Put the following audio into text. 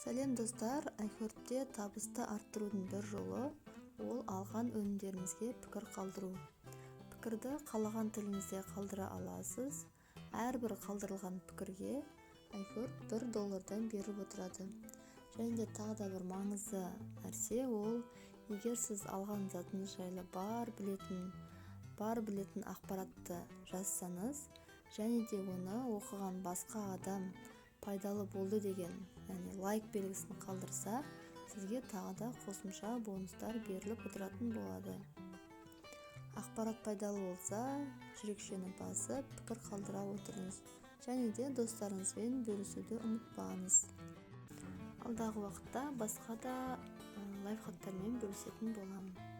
Сәлем достар, iHeart'те табысты арттырудың бір жолы ол алған өнімдеріңізге пікір қалдыру. Пікірді қалаған тіліңізде қалдыра аласыз. Әрбір қалдырылған пікірге iHeart $1 беріп отырады. Және де тағы да бір маңызды нәрсе ол, егер сіз алған затыңыз жайлы бар білетін ақпаратты жазсаңыз, және де оны оқыған басқа адам пайдалы болды деген, яғни лайк белгісін қалдырса, сізге тағы да қосымша бонустар беріліп отыратын болады. Ақпарат пайдалы болса, жүрекшені басып, пікір қалдыра отырыңыз. Және де достарыңызбен бөлісуді ұмытпаңыз. Алдағы уақытта басқа да лайфхактармен бөлісетін боламын.